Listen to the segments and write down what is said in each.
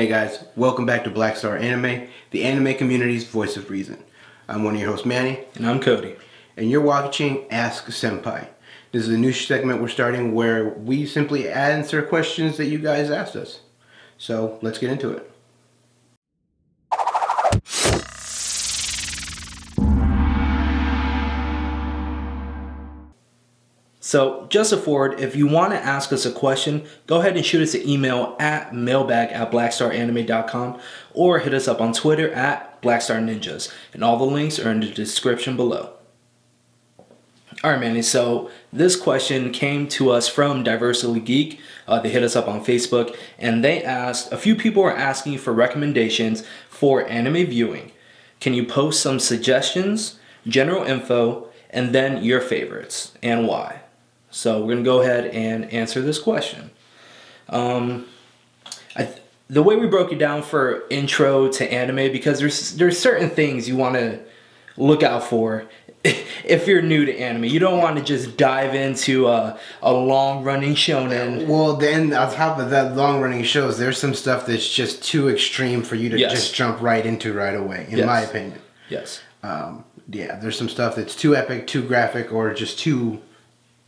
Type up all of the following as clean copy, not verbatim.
Hey guys, welcome back to Black Star Anime, the anime community's voice of reason. I'm one of your hosts, Manny. And I'm Cody. And you're watching Ask Senpai. This is a new segment we're starting where we simply answer questions that you guys asked us. So let's get into it. So just a forward, if you want to ask us a question, go ahead and shoot us an email at mailbag@blackstaranime.com or hit us up on Twitter at blackstarninjas. And all the links are in the description below. Alright, Manny, so this question came to us from Diversity Geek. They hit us up on Facebook and they asked, a few people are asking for recommendations for anime viewing. Can you post some suggestions, general info, and then your favorites and why? So we're going to go ahead and answer this question. The way we broke it down for intro to anime, because there's certain things you want to look out for if you're new to anime. You don't want to just dive into a long-running shonen. Well, then on top of that long-running shows, there's some stuff that's just too extreme for you to just jump right into right away, in my opinion. Yes. Yeah, there's some stuff that's too epic, too graphic, or just too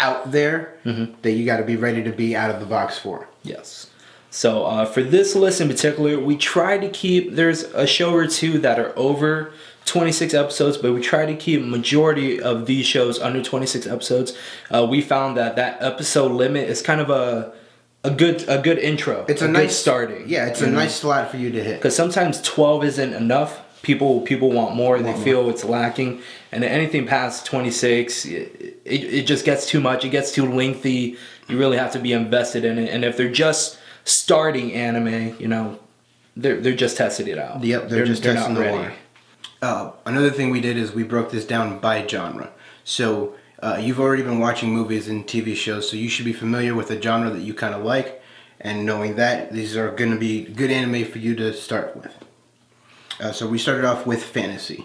out there that you got to be ready to be out of the box for. Yes. So for this list in particular, we try to keep, there's a show or two that are over 26 episodes, but we try to keep majority of these shows under 26 episodes. We found that episode limit is kind of a good intro. It's a nice starting. Yeah, it's a nice slot for you to hit. Because sometimes 12 isn't enough. People want more. They feel it's lacking, and anything past 26, it just gets too much. It gets too lengthy. You really have to be invested in it. And if they're just starting anime, you know, they're just testing it out. Yep, they're just testing the water. Another thing we did is we broke this down by genre. So you've already been watching movies and TV shows, so you should be familiar with a genre that you kind of like, and knowing that these are going to be good anime for you to start with. So we started off with fantasy,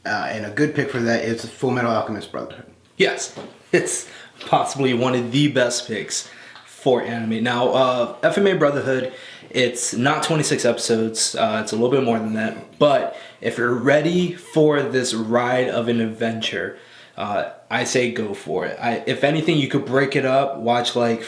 and a good pick for that is Fullmetal Alchemist Brotherhood. Yes, it's possibly one of the best picks for anime. Now, FMA Brotherhood, it's not 26 episodes, it's a little bit more than that, but if you're ready for this ride of an adventure, I say go for it. If anything, you could break it up, watch like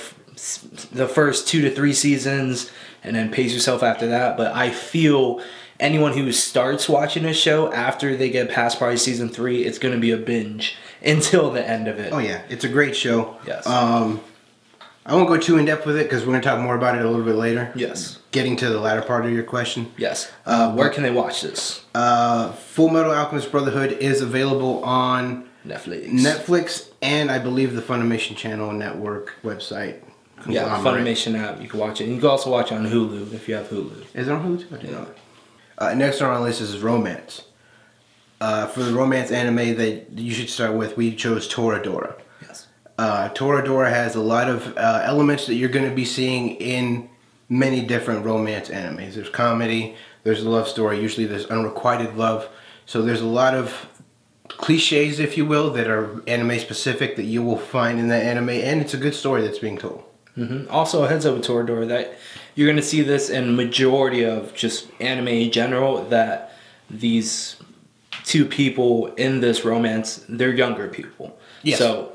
the first 2 to 3 seasons, and then pace yourself after that, but I feel anyone who starts watching this show after they get past probably season 3, it's going to be a binge until the end of it. Oh yeah, it's a great show. Yes. I won't go too in depth with it because we're going to talk more about it a little bit later. Yes. Getting to the latter part of your question. Yes. Where can they watch this? Fullmetal Alchemist Brotherhood is available on Netflix, and I believe the Funimation Channel Network website. Yeah, Funimation app. You can watch it. And you can also watch it on Hulu if you have Hulu. Is it on Hulu too? I didn't know that. Next on our list is romance. For the romance anime that you should start with, we chose Toradora. Yes. Toradora has a lot of elements that you're going to be seeing in many different romance animes. There's comedy, there's a love story, usually there's unrequited love. So there's a lot of cliches, if you will, that are anime specific that you will find in that anime, and it's a good story that's being told. Also, a heads up with Toradora that you're going to see this in majority of just anime in general, that these two people in this romance, they're younger people. Yes. So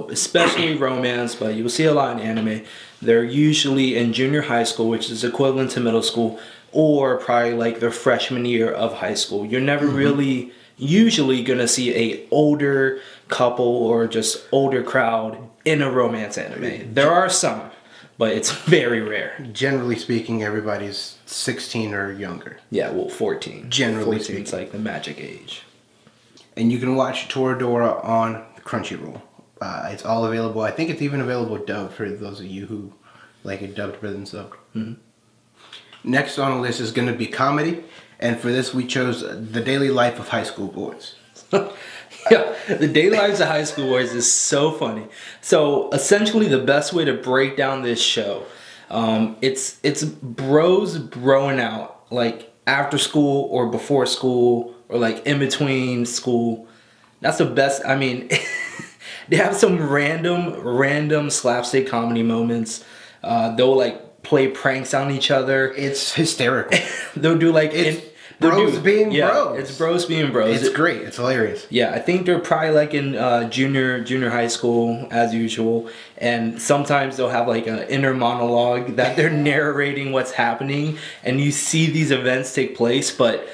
especially romance, but you will see a lot in anime. They're usually in junior high school, which is equivalent to middle school, or probably like their freshman year of high school. You're never really usually going to see a older couple or just older crowd in a romance anime. There are some, but it's very rare. Generally speaking, everybody's 16 or younger. Yeah, well, 14. Generally 14 speaking. It's like the magic age. And you can watch Toradora on Crunchyroll. It's all available. I think it's even available dubbed for those of you who like it dubbed rather than subbed. Next on the list is going to be comedy. And for this, we chose The Daily Life of High School Boys. Yeah, The Daily Lives of High School Boys is so funny. So essentially, the best way to break down this show, it's bros broing out like after school or before school or like in between school. That's the best. I mean, they have some random slapstick comedy moments. They'll like play pranks on each other. It's hysterical. They'll do like bros being bros. It's bros being bros. It's great. It's hilarious. Yeah, I think they're probably like in junior high school as usual, and sometimes they'll have like an inner monologue that they're narrating what's happening, and you see these events take place, but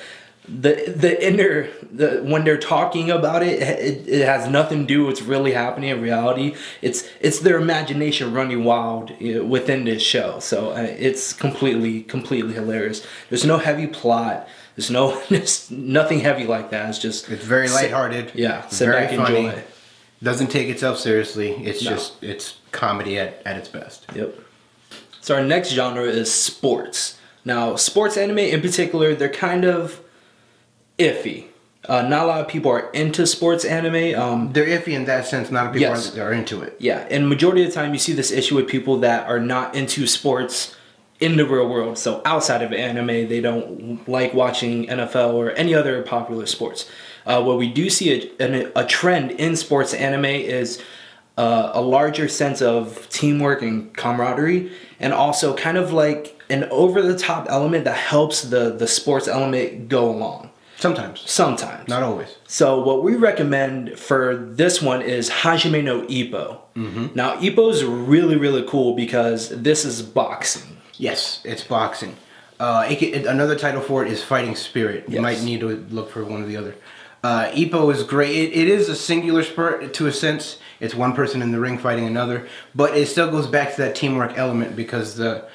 when they're talking about it has nothing to do with what's really happening in reality. It's their imagination running wild within this show. So it's completely hilarious. There's no heavy plot. There's nothing heavy like that. It's very lighthearted. Sit back and enjoy it. Doesn't take itself seriously. It's comedy at its best. Yep. So our next genre is sports. Now, sports anime in particular, they're kind of iffy. Not a lot of people are into sports anime. They're iffy in that sense. Not a lot of people are into it. Yeah, and majority of the time you see this issue with people that are not into sports in the real world. So outside of anime, they don't like watching NFL or any other popular sports. What we do see a trend in sports anime is a larger sense of teamwork and camaraderie, and also kind of like an over-the-top element that helps the sports element go along. Sometimes. Not always. So what we recommend for this one is Hajime no Ippo. Mm-hmm. Now, Ippo is really, really cool because this is boxing. Yes, it's boxing. Another title for it is Fighting Spirit. You might need to look for one or the other. Ippo is great. It is a singular sport to a sense. It's one person in the ring fighting another. But it still goes back to that teamwork element because the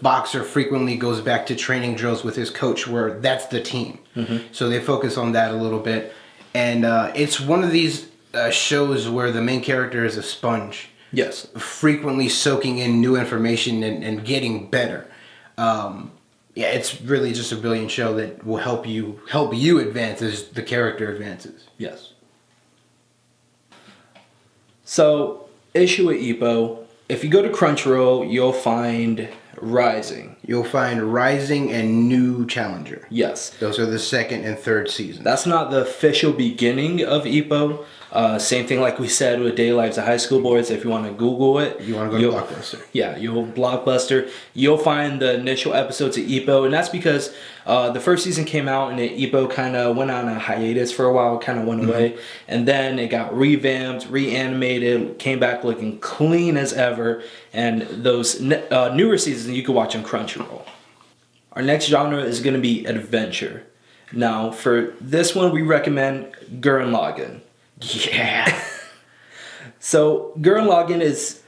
boxer frequently goes back to training drills with his coach where that's the team. Mm-hmm. So they focus on that a little bit. And it's one of these shows where the main character is a sponge. Yes. Frequently soaking in new information and getting better. It's really just a brilliant show that will help you advance as the character advances. Yes. So, issue with Ippo, if you go to Crunchyroll, you'll find Rising. You'll find Rising and New Challenger. Yes. Those are the second and third seasons. That's not the official beginning of Ippo. Same thing like we said with Daily Lives of High School Boys. If you want to Google it. You want to go to Blockbuster. Yeah, you'll find the initial episodes of Ippo. And that's because the first season came out and Ippo kind of went on a hiatus for a while. Kind of went away. And then it got revamped, reanimated, came back looking clean as ever. And those newer seasons you can watch on Crunchyroll. Our next genre is going to be adventure. Now, for this one, we recommend Gurren Lagann. Yeah. So Gurren Lagann is,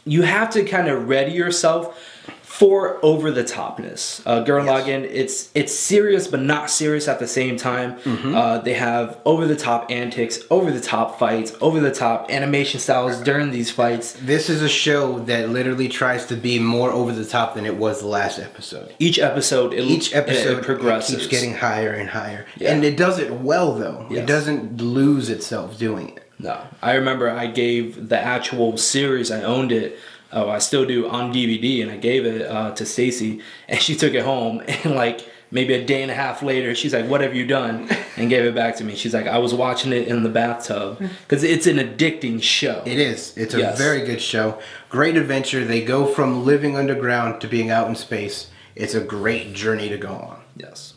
you have to kind of ready yourself for over the topness. Gurren Lagann, it's serious but not serious at the same time. Mm-hmm. They have over the top antics, over the top fights, over the top animation styles during these fights. This is a show that literally tries to be more over the top than it was the last episode. Each episode it progresses. It keeps getting higher and higher. Yeah. And it does it well though. Yes. It doesn't lose itself doing it. No. I remember I gave the actual series, I owned it. I still do on DVD, and I gave it to Stacy, and she took it home, and like maybe a day and a half later, she's like, "What have you done?" and gave it back to me. She's like, "I was watching it in the bathtub," because it's an addicting show. It is. It's a very good show. Great adventure. They go from living underground to being out in space. It's a great journey to go on. Yes.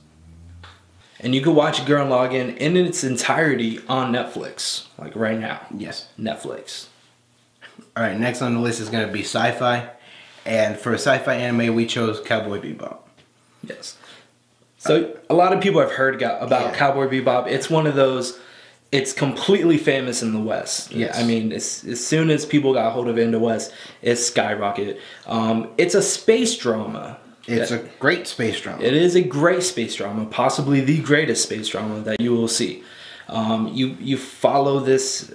And you can watch Gurren Lagann in its entirety on Netflix, like right now. Yes. Netflix. All right, next on the list is going to be Sci Fi. And for a Sci Fi anime, we chose Cowboy Bebop. Yes. So a lot of people have heard about Cowboy Bebop. It's one of those, it's completely famous in the West. Yes. I mean, as soon as people got hold of it in the West, it's skyrocketed. It's a space drama. It's a great space drama. It is a great space drama, possibly the greatest space drama that you will see. You follow this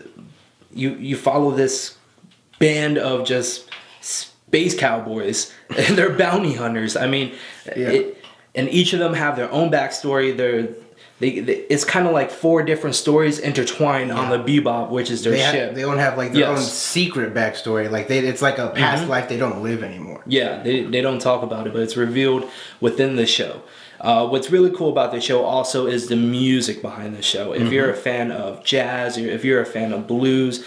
band of just space cowboys, and they're bounty hunters. I mean, and each of them have their own backstory. It's kind of like 4 different stories intertwined on the Bebop, which is their ship. They don't have like their own secret backstory. Like it's like a past life they don't live anymore. Yeah, they don't talk about it, but it's revealed within the show. What's really cool about the show also is the music behind the show. If you're a fan of jazz, or if you're a fan of blues,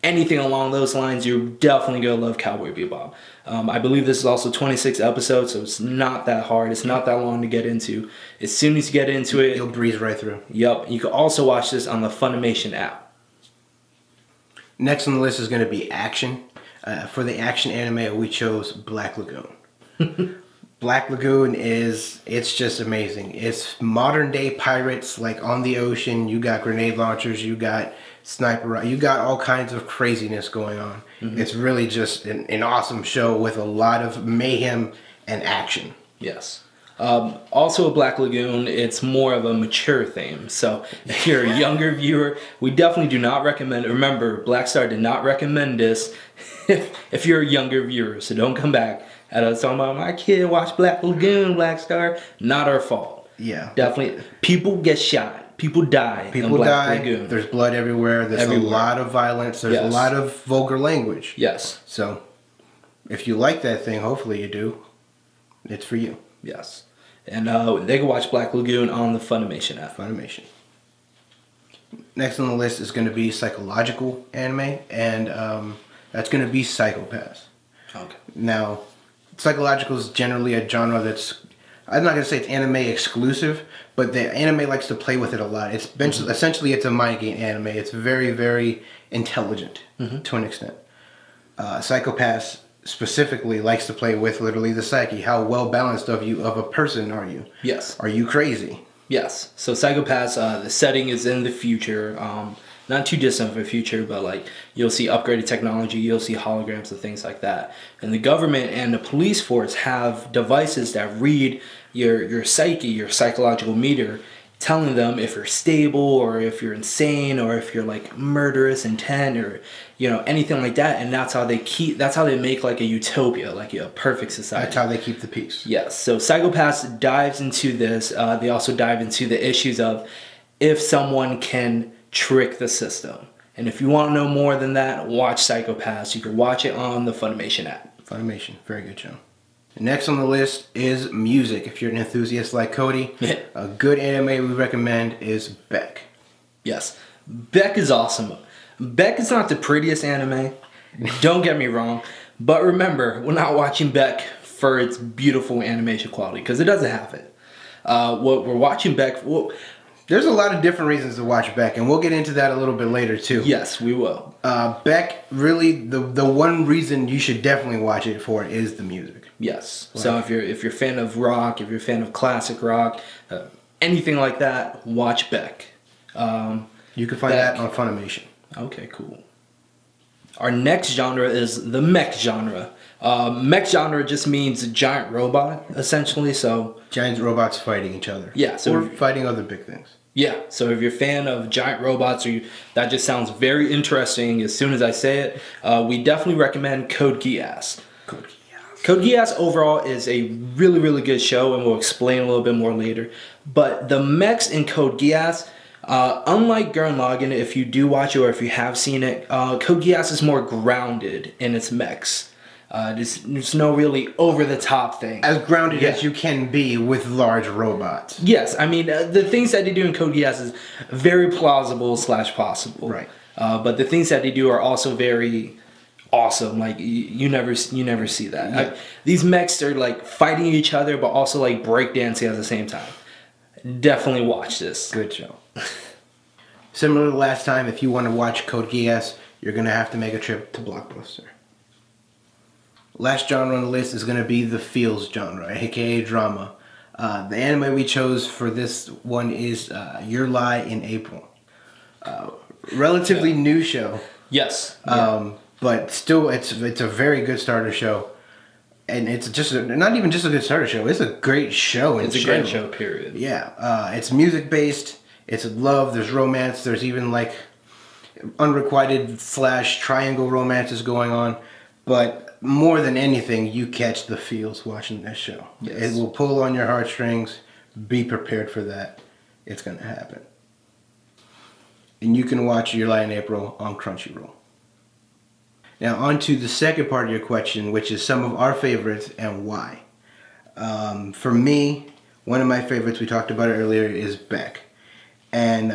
anything along those lines, you're definitely going to love Cowboy Bebop. I believe this is also 26 episodes, so it's not that hard. It's not that long to get into. As soon as you get into it, you'll breeze right through. Yep. You can also watch this on the Funimation app. Next on the list is going to be action. For the action anime, we chose Black Lagoon. Black Lagoon it's just amazing. It's modern day pirates, like on the ocean. You got grenade launchers, you got sniper, you got all kinds of craziness going on. It's really just an awesome show with a lot of mayhem and action. Yes. Also a Black Lagoon, it's more of a mature theme. So if you're a younger viewer, we definitely do not recommend it. Remember, Black Star did not recommend this if you're a younger viewer. So don't come back at us talking about my kid watched Black Lagoon, Black Star. Not our fault. Yeah. Definitely. People get shot. People die. People die. Lagoon. There's blood everywhere. There's a lot of violence. There's a lot of vulgar language. Yes. So if you like that thing, hopefully you do, it's for you. Yes. And they can watch Black Lagoon on the Funimation app. Funimation. Next on the list is going to be psychological anime, and that's going to be Psycho-Pass. Okay. Now, psychological is generally a genre that's, I'm not going to say it's anime exclusive, but the anime likes to play with it a lot. It's essentially it's a mind game anime. It's very, very intelligent to an extent. Psycho-Pass specifically likes to play with literally the psyche. How well balanced of a person are you? Yes. Are you crazy? Yes. So Psycho-Pass, the setting is in the future. Not too distant of a future, but like you'll see upgraded technology, you'll see holograms and things like that. And the government and the police force have devices that read your psyche, your psychological meter, telling them if you're stable or if you're insane or if you're like murderous intent or anything like that. And that's how they make like a utopia, like a perfect society. That's how they keep the peace. Yes. So Psycho-Pass dives into this. They also dive into the issues of if someone can trick the system. And if you want to know more than that, watch Psycho-Pass. You can watch it on the Funimation app. Funimation, very good show. Next on the list is music. If you're an enthusiast like Cody, a good anime we recommend is Beck. Yes, Beck is awesome. Beck is not the prettiest anime, don't get me wrong, but remember, we're not watching Beck for its beautiful animation quality, because it doesn't have it. What we're watching Beck... There's a lot of different reasons to watch Beck, and we'll get into that a little bit later too. Yes, we will. Beck, really, the one reason you should definitely watch it for is the music. Yes. Like, so if you're a fan of rock, if you're a fan of classic rock, anything like that, watch Beck. You can find that on Funimation. Okay, cool. Our next genre is the mech genre. Mech genre just means giant robot, essentially. So giant robots fighting each other. Yeah. So or fighting other big things. Yeah. So if you're a fan of giant robots, that just sounds very interesting. As soon as I say it, we definitely recommend Code Geass. Code Geass. Code Geass overall is a really, really good show, and we'll explain a little bit more later. But the mechs in Code Geass, unlike Gurren Lagann, if you do watch it or if you have seen it, Code Geass is more grounded in its mechs. There's no really over-the-top thing. As grounded as you can be with large robots. Yes, I mean, the things that they do in Code Geass is very plausible / possible. Right. But the things that they do are also very awesome. Like, you never see that. Yeah. These mechs are, like, fighting each other, but also, like, breakdancing at the same time. Definitely watch this. Good show. Similar to last time, if you want to watch Code Geass, you're going to have to make a trip to Blockbuster. Last genre on the list is going to be the feels genre, aka drama. The anime we chose for this one is Your Lie in April. Relatively new show. Yes. But still, it's a very good starter show. And it's just not even just a good starter show. It's a great show. It's a great show, period. Yeah. It's music based. It's love. There's romance. There's even like unrequited / triangle romances going on. But more than anything, you catch the feels watching this show. Yes. It will pull on your heartstrings. Be prepared for that. It's going to happen. And you can watch Your Lie in April on Crunchyroll. Now on to the second part of your question, which is some of our favorites and why. For me, one of my favorites, we talked about it earlier, is Beck. And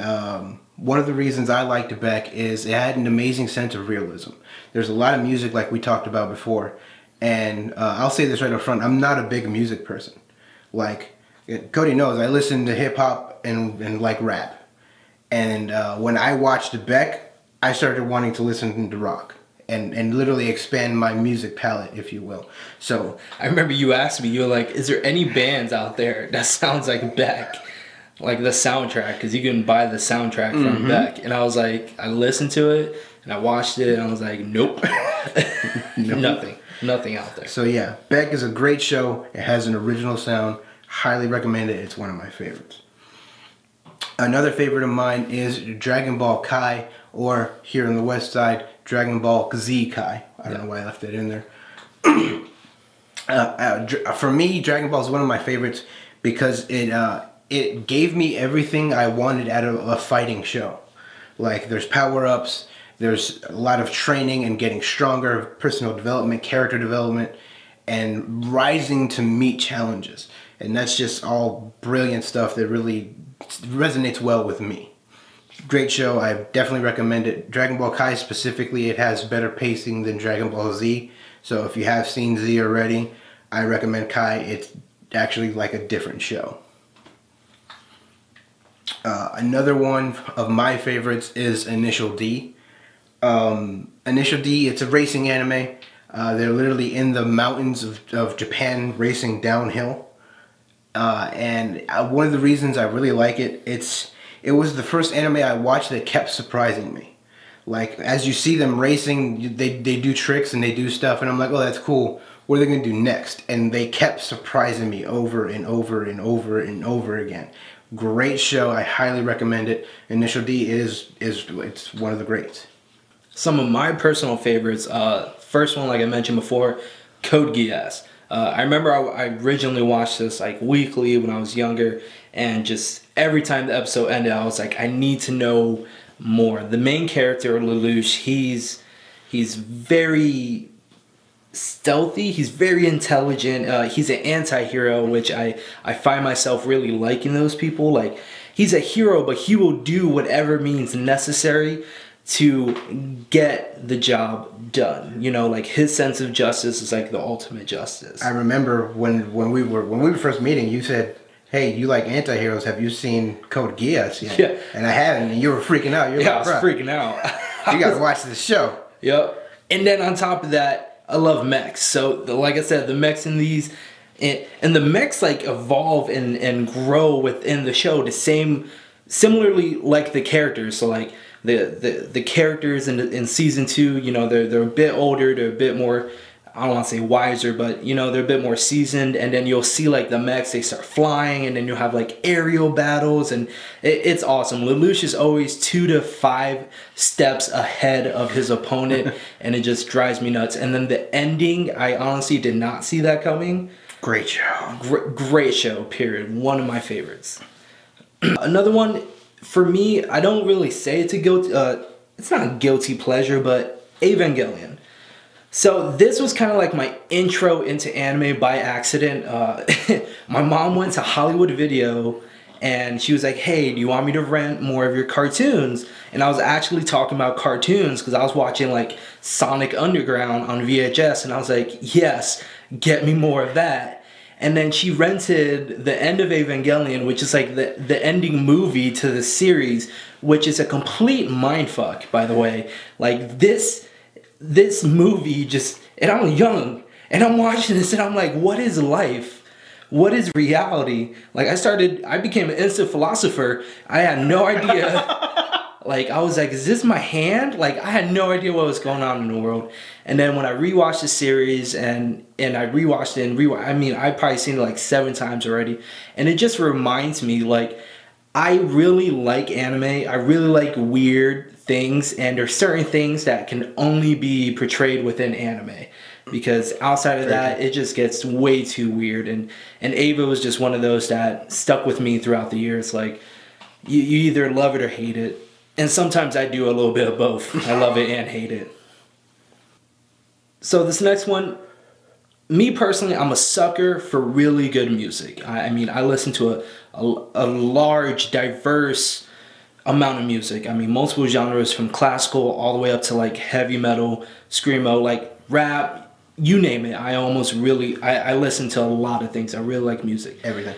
one of the reasons I liked Beck is it had an amazing sense of realism. There's a lot of music like we talked about before, and I'll say this right up front, I'm not a big music person. Like, Cody knows, I listen to hip-hop and like rap. And when I watched Beck, I started wanting to listen to rock. And literally expand my music palette, if you will. So I remember you asked me, you were like, is there any bands out there that sounds like Beck? Like the soundtrack, because you can buy the soundtrack from Beck. And I was like, I listened to it, and I watched it, and I was like, nope. Nothing out there. So yeah, Beck is a great show. It has an original sound. Highly recommend it. It's one of my favorites. Another favorite of mine is Dragon Ball Kai, or here on the west side, Dragon Ball Z Kai. I don't know why I left that in there. For me, Dragon Ball is one of my favorites because it gave me everything I wanted out of a fighting show. Like, there's power-ups, there's a lot of training and getting stronger, personal development, character development, and rising to meet challenges. And that's just all brilliant stuff that really resonates well with me. Great show. I definitely recommend it. Dragon Ball Kai specifically, it has better pacing than Dragon Ball Z. So if you have seen Z already, I recommend Kai. It's actually like a different show. Another one of my favorites is Initial D. Initial D, it's a racing anime. They're literally in the mountains of Japan racing downhill. And one of the reasons I really like it, it was the first anime I watched that kept surprising me. Like, as you see them racing, they do tricks and they do stuff, and I'm like, oh, that's cool. What are they going to do next? And they kept surprising me over and over and over and over again. Great show. I highly recommend it. Initial D it's one of the greats. Some of my personal favorites, first one, like I mentioned before, Code Geass. I remember I originally watched this like weekly when I was younger, and just every time the episode ended, I was like, I need to know more. The main character, Lelouch, he's very stealthy, he's very intelligent, he's an anti-hero, which I find myself really liking those people. Like, he's a hero, but he will do whatever means necessary to get the job done. You know, like, his sense of justice is like the ultimate justice. I remember when we were first meeting, you said, hey, you like anti-heroes, have you seen Code Geass yet? Yeah. And I haven't, and you were freaking out. Yeah, I was freaking out. You gotta watch this show. Yep. And then on top of that, I love mechs. So, like I said, the mechs in these, and the mechs like evolve and grow within the show similarly like the characters. So like the characters in season 2, you know, they're a bit older, they're a bit more, I don't want to say wiser, but, you know, they're a bit more seasoned. And then you'll see like the mechs, they start flying, and then you'll have like aerial battles, and it's awesome. Lelouch is always 2 to 5 steps ahead of his opponent, and it just drives me nuts. And then the ending, I honestly did not see that coming. Great show. Great show, period. One of my favorites. Another one, for me, I don't really say it's it's not a guilty pleasure, but Evangelion. So this was kind of like my intro into anime by accident. My mom went to Hollywood Video, and she was like, hey, do you want me to rent more of your cartoons? And I was actually talking about cartoons because I was watching like Sonic Underground on VHS, and I was like, yes, get me more of that. And then she rented the end of Evangelion, which is like the ending movie to the series, which is a complete mindfuck, by the way. Like, this movie just, and I'm young, and I'm watching this, and I'm like, what is life? What is reality? Like, I became an instant philosopher. I had no idea. Like, I was like, is this my hand? Like, I had no idea what was going on in the world. And then when I rewatched the series, and I rewatched it and I mean, I've probably seen it like 7 times already. And it just reminds me, like, I really like anime. I really like weird things, and there's certain things that can only be portrayed within anime. Because outside of that, it just gets way too weird. And Ava was just one of those that stuck with me throughout the years. Like, you either love it or hate it. And sometimes I do a little bit of both. I love it and hate it. So this next one, me personally, I'm a sucker for really good music. I mean, I listen to a large, diverse amount of music. I mean, multiple genres from classical all the way up to like heavy metal, screamo, like rap, you name it. I listen to a lot of things. I really like music. Everything.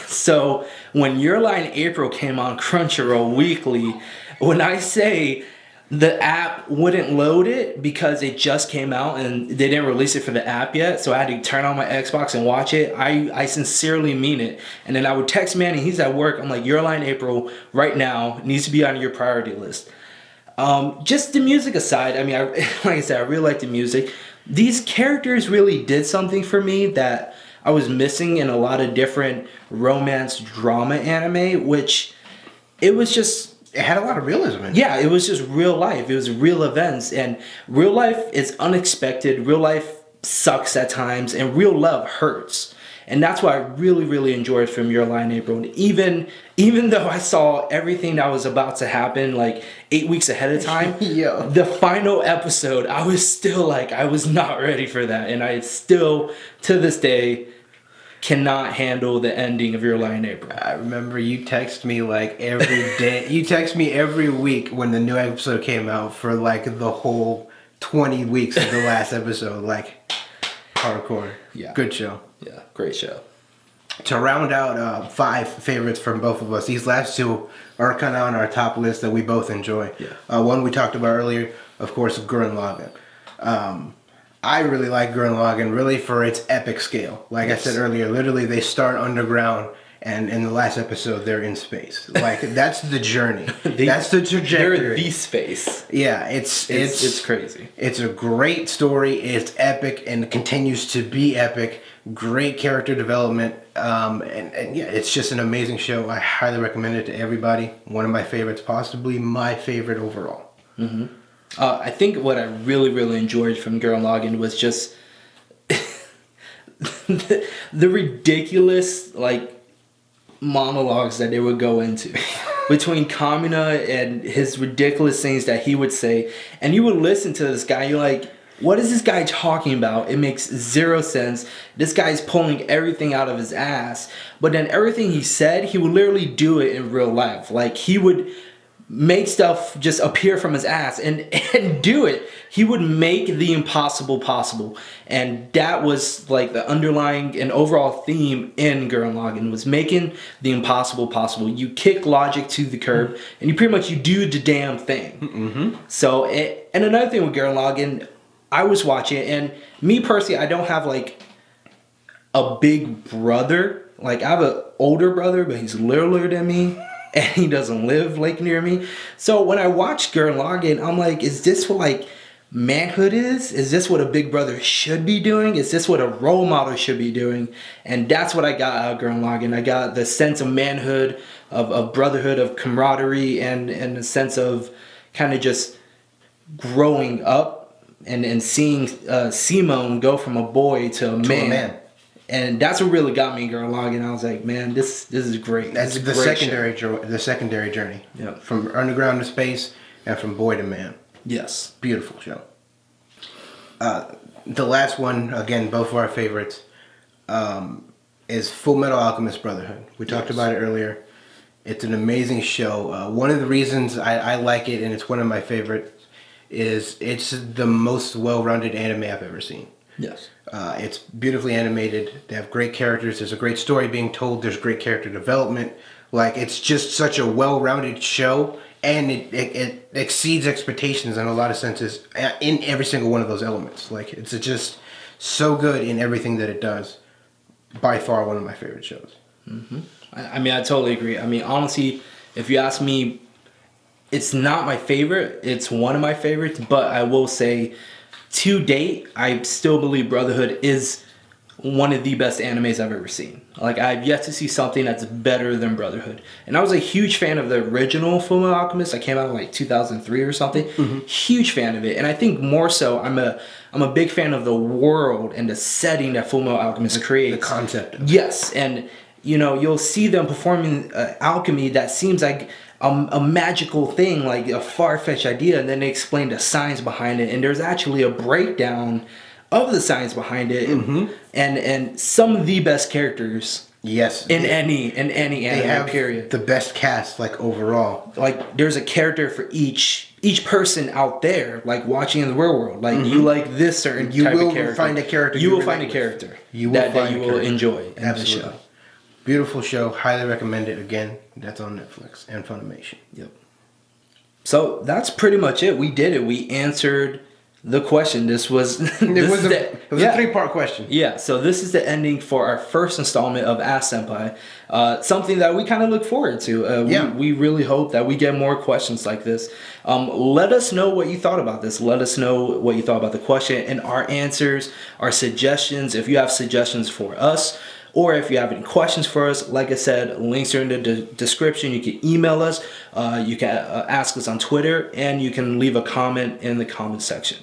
So when Your Lie in April came on Crunchyroll weekly, when I say the app wouldn't load it because it just came out and they didn't release it for the app yet, so I had to turn on my Xbox and watch it, I sincerely mean it. And then I would text Manny, he's at work, I'm like, Your Lie in April right now needs to be on your priority list. Just the music aside, I mean, like I said, I really like the music. These characters really did something for me that I was missing in a lot of different romance drama anime, which it was just... It had a lot of realism in it. Yeah, it was just real life. It was real events. And real life is unexpected. Real life sucks at times. And real love hurts. And that's what I really, really enjoyed from Your Lie in April. And even though I saw everything that was about to happen like 8 weeks ahead of time, Yo. The final episode, I was still like, I was not ready for that. And I still, to this day, cannot handle the ending of Your Lie in April. I remember you text me like every day. You text me every week when the new episode came out for like the whole 20 weeks of the last episode. Like, hardcore. Yeah. Good show. Yeah, great show. To round out 5 favorites from both of us, these last 2 are kind of on our top list that we both enjoy. Yeah. One we talked about earlier, of course, Gurren Lagann. I really like Gurren Lagann really for its epic scale. Like I said earlier, literally they start underground and in the last episode they're in space. Like that's the journey. That's the trajectory. They're the space. Yeah, it's crazy. It's a great story. It's epic and continues to be epic. Great character development. And yeah, it's just an amazing show. I highly recommend it to everybody. One of my favorites, possibly my favorite overall. Mm-hmm. I think what I really, really enjoyed from Gurren Lagann was just the ridiculous like monologues that they would go into between Kamina and his ridiculous things that he would say, and you would listen to this guy, you're like, what is this guy talking about? It makes zero sense. This guy's pulling everything out of his ass, but then everything he said, he would literally do it in real life. Like he would make stuff just appear from his ass and do it. He would make the impossible possible. And that was like the underlying and overall theme in Gurren Lagann, was making the impossible possible. You kick logic to the curb and you do the damn thing. Mm-hmm. So, and another thing with Gurren Lagann, I was watching it, and me personally, I don't have like a big brother. Like I have an older brother, but he's littler than me. And he doesn't live like near me. So when I watched Gurren Lagann, I'm like, is this what like manhood is? Is this what a big brother should be doing? Is this what a role model should be doing? And that's what I got out of Gurren Lagann. I got the sense of manhood, of brotherhood, of camaraderie, and a sense of kind of just growing up and seeing Simone go from a boy to a man. And that's what really got me in Gurren Lagann. I was like, man, this is great. That's the secondary journey. Yeah. From underground to space and from boy to man. Yes. Beautiful show. The last one, again, both of our favorites, is Fullmetal Alchemist Brotherhood. We talked about it earlier. It's an amazing show. One of the reasons I like it, and it's one of my favorites, is it's the most well-rounded anime I've ever seen. Yes. It's beautifully animated. They have great characters. There's a great story being told. There's great character development. Like, it's just such a well-rounded show, and it exceeds expectations in a lot of senses in every single one of those elements. Like, it's just so good in everything that it does. By far one of my favorite shows. Mm-hmm. I mean, I totally agree. I mean, honestly, if you ask me, it's not my favorite. It's one of my favorites, but I will say, to date, I still believe Brotherhood is one of the best animes I've ever seen. Like, I've yet to see something that's better than Brotherhood. And I was a huge fan of the original Fullmetal Alchemist. I came out in like 2003 or something. Mm-hmm. Huge fan of it. And I think more so, I'm a big fan of the world and the setting that Fullmetal Alchemist creates. The concept. Yes, and you know, you'll see them performing alchemy that seems like a magical thing, like a far-fetched idea, and then they explain the science behind it, and there's actually a breakdown of the science behind it. Mm-hmm. and some of the best characters Yes. In any anime period. The best cast, like, overall. Like, there's a character for each person out there, like, watching in the real world. Like, you like this certain type of character. Find a character. You will find a character that you will enjoy in the show. Beautiful show. Highly recommend it. Again, that's on Netflix and Funimation. Yep. So that's pretty much it. We did it. We answered the question. It was a 3-part question. Yeah, so this is the ending for our first installment of Ask Senpai. Something that we kind of look forward to. We really hope that we get more questions like this. Let us know what you thought about this. Let us know what you thought about the question and our answers, our suggestions. If you have suggestions for us, or if you have any questions for us, like I said, links are in the description. You can email us, you can ask us on Twitter, and you can leave a comment in the comment section.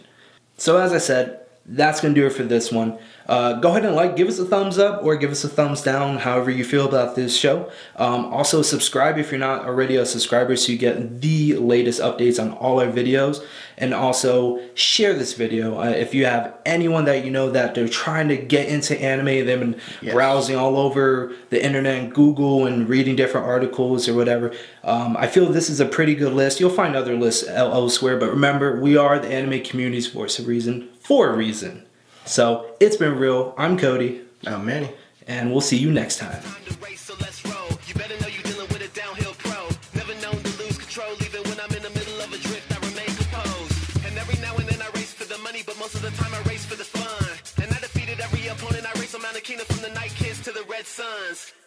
So as I said, that's going to do it for this one. Go ahead and give us a thumbs up or give us a thumbs down, however you feel about this show. Also subscribe if you're not already a subscriber so you get the latest updates on all our videos. And also share this video if you have anyone that you know that they're trying to get into anime. They've been browsing all over the internet and Google and reading different articles or whatever. I feel this is a pretty good list. You'll find other lists elsewhere, but remember, we are the anime community's voice of reason for a reason. So it's been real. I'm Cody. I'm Manny. And we'll see you next time.